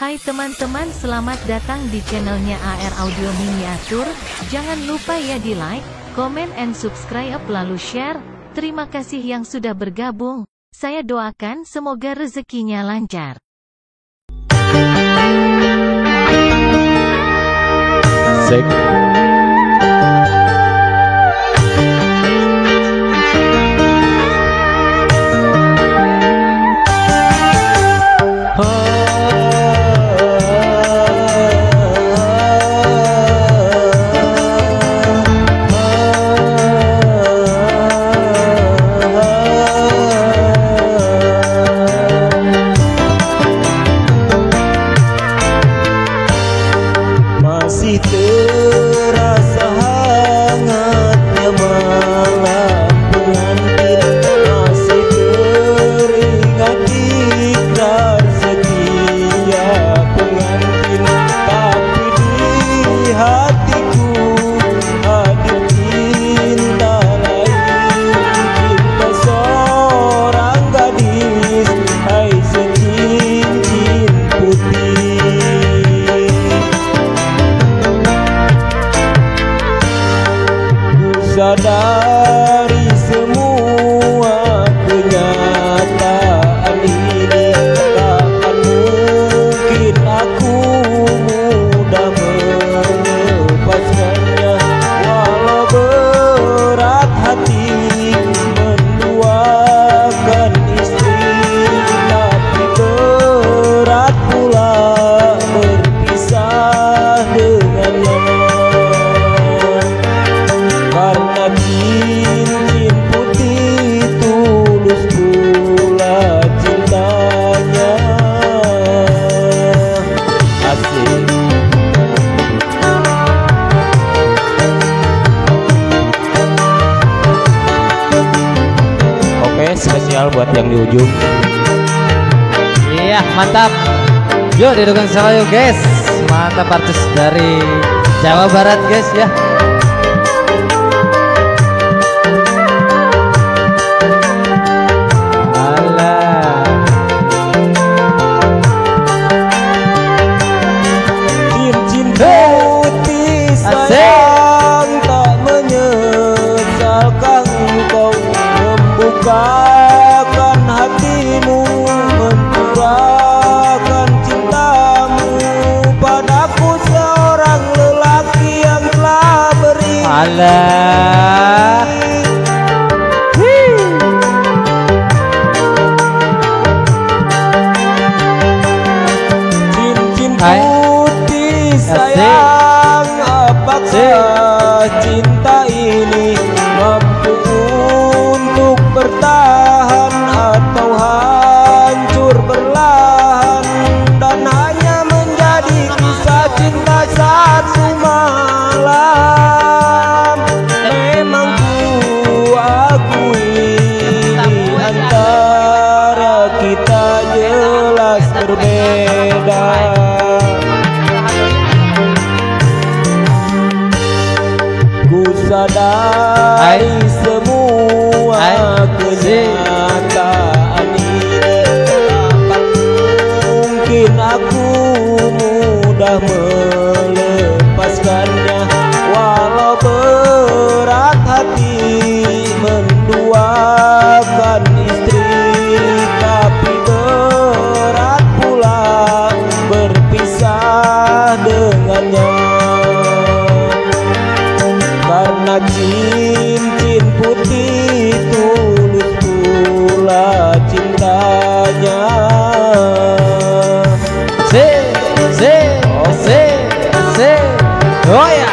Hai teman-teman, selamat datang di channelnya AR Audio Miniatur. Jangan lupa ya di like, comment and subscribe lalu share. Terima kasih yang sudah bergabung. Saya doakan semoga rezekinya lancar. Sek. Masih terasa hangatnya malam pengantin, masih teringat ikrar setia pengantin, tapi di hatiku hadir cinta lain, cinta seorang gadis, hai secincin putih. Sadari semua kenyataan ini, takkan mungkin aku mudah melepaskannya. Walau berat hati menduakan istri, tapi berat pula berpisah dengannya. Karena cincin putih tulus pula cintanya. Asik. Oke, spesial buat yang di ujung. Iya, mantap. Yuk didukung sama yuk guys. Mantap, artis dari Jawa Barat guys ya. Putih sayang, tak menyesalkan kau membukakan hatimu, mencurahkan cintamu padaku, seorang lelaki yang telah beri. Alah. Cincin Hai. Sayang, apakah cinta ini mampu untuk bertahan atau hancur perlahan, dan hanya menjadi kisah cinta satu malam? Memang ku akui antara kita jelas berbeda. Ku sadari semua kenyataan ini, takkan mungkin aku mudah melepaskannya. Walau berat hati menduakan istri, tapi berat pula berpisah dengannya. Karena cincin putih tulus pula cintanya. Oh ya.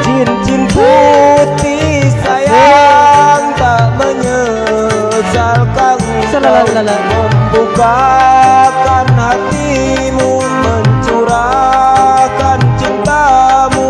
Cincin putih sayang, tak menyesalkan kau membukakan hatimu, mencurahkan cintamu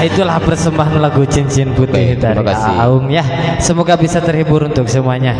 itulah persembahan lagu Cincin Putih dari terima kasih. Aung ya. Semoga bisa terhibur untuk semuanya.